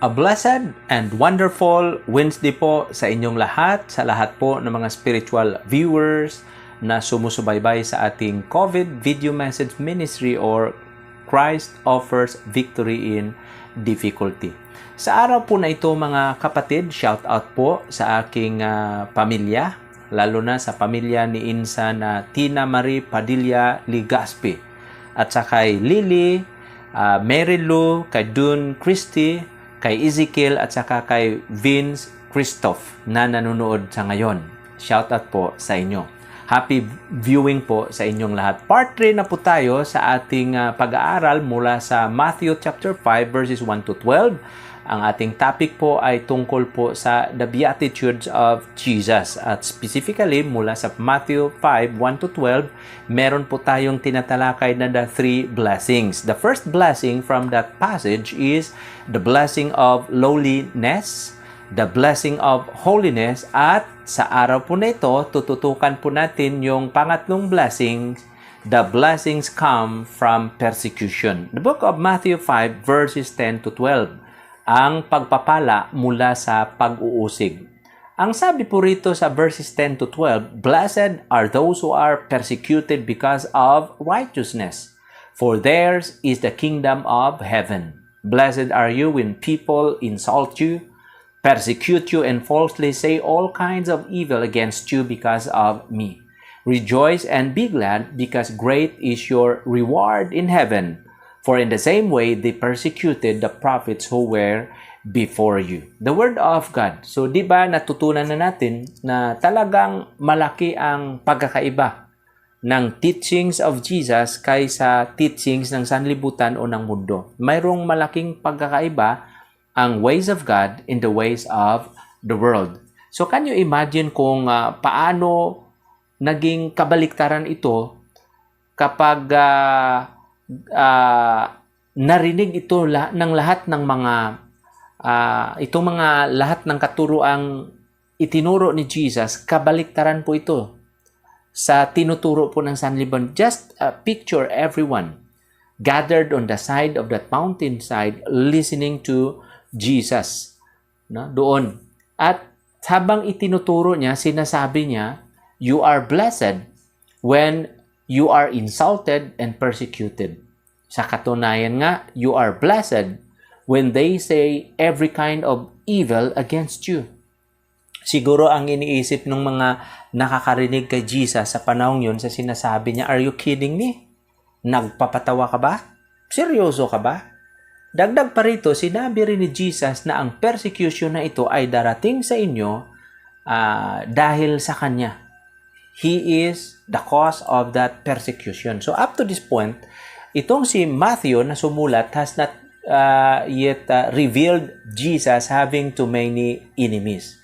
A blessed and wonderful Wednesday po sa inyong lahat, sa lahat po ng mga spiritual viewers na sumusubaybay sa ating COVID Video Message Ministry or Christ Offers Victory in Difficulty. Sa araw po na ito mga kapatid, shout out po sa aking pamilya, lalo na sa pamilya ni Insa na Tina Marie Padilla Ligaspi at sa kay Lily, Mary Lou, kay Dun Christie, kay Ezekiel at saka kay Vince Christoph na nanonood sa ngayon. Shout out po sa inyo. Happy viewing po sa inyong lahat. Part 3 na po tayo sa ating pag-aaral mula sa Matthew chapter 5 verses 1 to 12. Ang ating topic po ay tungkol po sa the Beatitudes of Jesus. At specifically mula sa Matthew 5, 1 to 12, meron po tayong tinatalakay na the 3 blessings. The first blessing from that passage is the blessing of lowliness, the blessing of holiness, at sa araw po na ito, tututukan po natin yung pangatlong blessing. The blessings come from persecution. The book of Matthew 5 verses 10 to 12. Ang pagpapala mula sa pag-uusig. Ang sabi po rito sa verses 10 to 12, Blessed are those who are persecuted because of righteousness, for theirs is the kingdom of heaven. Blessed are you when people insult you, persecute you, and falsely say all kinds of evil against you because of me. Rejoice and be glad, because great is your reward in heaven. For in the same way, they persecuted the prophets who were before you. The Word of God. So, di ba natutunan na natin na talagang malaki ang pagkakaiba ng teachings of Jesus kaysa teachings ng sanlibutan o ng mundo. Mayroong malaking pagkakaiba ang ways of God in the ways of the world. So, can you imagine kung paano naging kabaliktaran ito kapag narinig ito ng lahat ng mga itong mga lahat ng katuroang itinuro ni Jesus, kabaliktaran po ito sa tinuturo po ng sanlibutan. Just picture everyone gathered on the side of that mountainside listening to Jesus, no? Doon. At habang itinuturo niya, sinasabi niya, you are blessed when you are insulted and persecuted. Sa katunayan nga, you are blessed when they say every kind of evil against you. Siguro ang iniisip ng mga nakakarinig kay Jesus sa panahong yun, sa sinasabi niya, are you kidding me? Nagpapatawa ka ba? Seryoso ka ba? Dagdag pa rito, sinabi rin ni Jesus na ang persecution na ito ay darating sa inyo dahil sa Kanya. He is the cause of that persecution. So up to this point, itong si Matthew na sumulat has not yet revealed Jesus having too many enemies.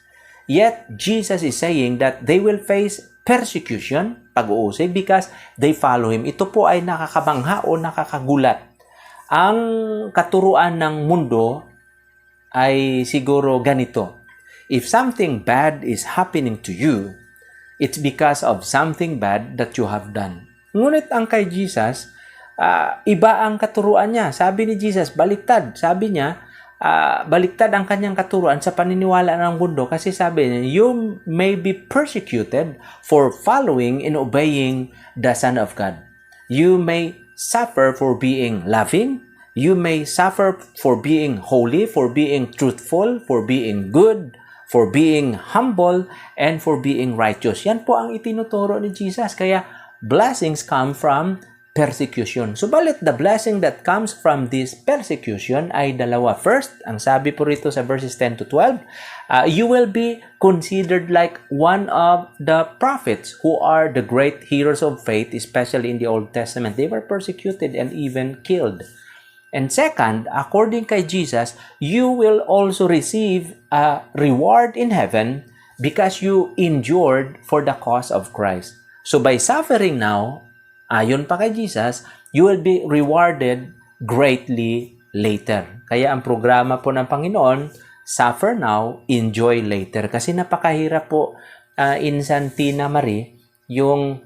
Yet Jesus is saying that they will face persecution, pag-uusig, because they follow Him. Ito po ay nakakabangha o nakakagulat. Ang katuruan ng mundo ay siguro ganito. If something bad is happening to you, it's because of something bad that you have done. Ngunit ang kay Jesus, iba ang katuruan niya. Sabi ni Jesus, baliktad. Sabi niya, baliktad ang kanyang katuruan sa paniniwala ng mundo. Kasi sabi niya, you may be persecuted for following and obeying the Son of God. You may suffer for being loving. You may suffer for being holy, for being truthful, for being good, for being humble, and for being righteous. Yan po ang itinuturo ni Jesus. Kaya, blessings come from persecution. Subalit, the blessing that comes from this persecution ay dalawa. First, ang sabi po rito sa verses 10 to 12, you will be considered like one of the prophets who are the great heroes of faith, especially in the Old Testament. They were persecuted and even killed. And second, according kay Jesus, you will also receive a reward in heaven because you endured for the cause of Christ. So by suffering now, ayon pa kay Jesus, you will be rewarded greatly later. Kaya ang programa po ng Panginoon, suffer now, enjoy later. Kasi napakahirap po, Insan Tina Marie, yung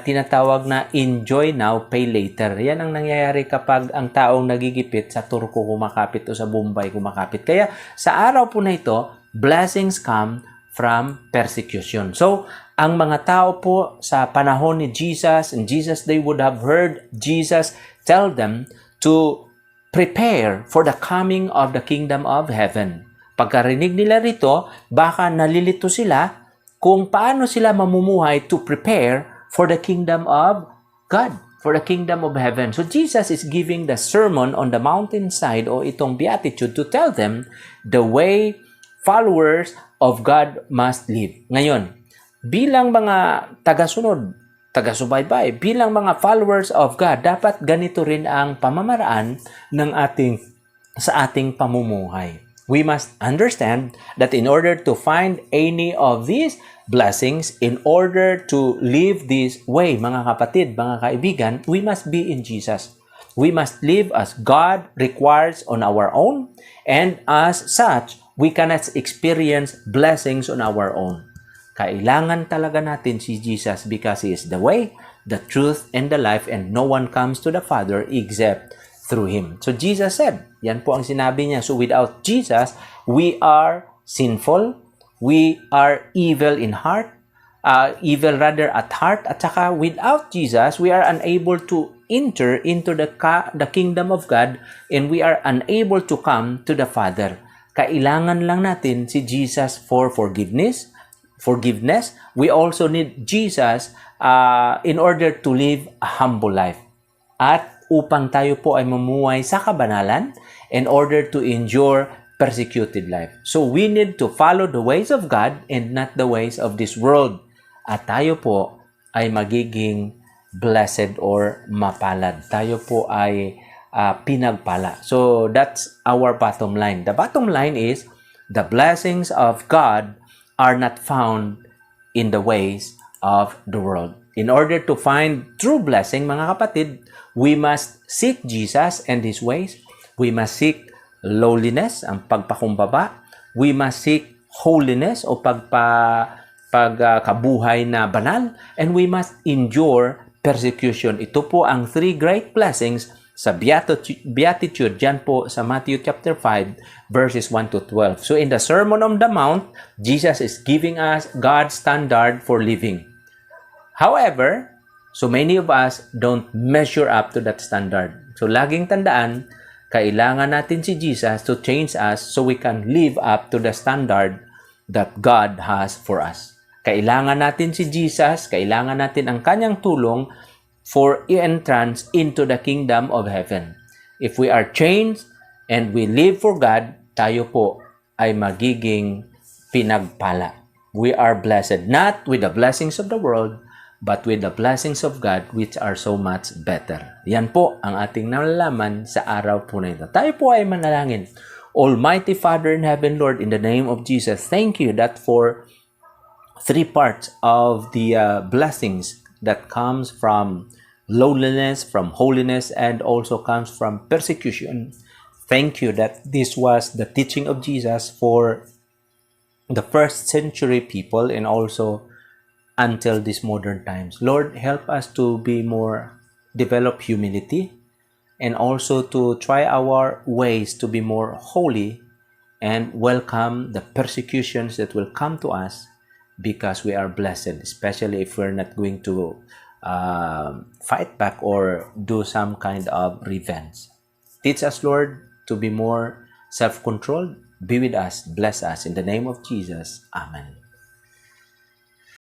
tinatawag na enjoy now, pay later. Yan ang nangyayari kapag ang taong nagigipit sa Turko kumakapit o sa Bombay kumakapit. Kaya sa araw po na ito, blessings come from persecution. So, ang mga tao po sa panahon ni Jesus, in Jesus, they would have heard Jesus tell them to prepare for the coming of the kingdom of heaven. Pagkarinig nila rito, baka nalilito sila kung paano sila mamumuhay to prepare for the kingdom of God, for the kingdom of heaven. So Jesus is giving the sermon on the mountainside o itong beatitude to tell them the way followers of God must live. Ngayon, bilang mga tagasunod, taga-subaybay, bilang mga followers of God, dapat ganito rin ang pamamaraan ng sa ating pamumuhay. We must understand that in order to find any of these blessings, in order to live this way, mga kapatid, mga kaibigan, we must be in Jesus. We must live as God requires on our own, and as such, we cannot experience blessings on our own. Kailangan talaga natin si Jesus because He is the way, the truth, and the life, and no one comes to the Father except through Him. So Jesus said, yan po ang sinabi niya. So without Jesus, we are sinful, we are evil in heart, evil rather at heart, at saka without Jesus, we are unable to enter into the kingdom of God, and we are unable to come to the Father. Kailangan lang natin si Jesus for forgiveness. We also need Jesus in order to live a humble life. At upang tayo po ay mamuhay sa kabanalan in order to endure persecuted life. So we need to follow the ways of God and not the ways of this world. At tayo po ay magiging blessed or mapalad. Tayo po ay pinagpala. So that's our bottom line. The bottom line is the blessings of God are not found in the ways of the world. In order to find true blessing, mga kapatid, we must seek Jesus and His ways. We must seek lowliness, ang pagpakumbaba. We must seek holiness o pagkabuhay na banal. And we must endure persecution. Ito po ang three great blessings sa Beatitude, dyan po sa Matthew chapter 5, verses 1 to 12. So in the Sermon on the Mount, Jesus is giving us God's standard for living. However, so many of us don't measure up to that standard. So laging tandaan, kailangan natin si Jesus to change us so we can live up to the standard that God has for us. Kailangan natin si Jesus, kailangan natin ang kanyang tulong for entrance into the kingdom of heaven. If we are changed and we live for God, tayo po ay magiging pinagpala. We are blessed not with the blessings of the world, but with the blessings of God which are so much better. Yan po ang ating nalalaman sa araw po na ito. Tayo po ay manalangin. Almighty Father in heaven, Lord, in the name of Jesus, thank you that for three parts of the blessings that comes from lowliness, from holiness, and also comes from persecution. Thank you that this was the teaching of Jesus for the first century people and also until these modern times. Lord, help us to develop humility and also to try our ways to be more holy and welcome the persecutions that will come to us because we are blessed, especially if we're not going to fight back or do some kind of revenge. Teach us, Lord, to be more self-controlled. Be with us. Bless us. In the name of Jesus. Amen.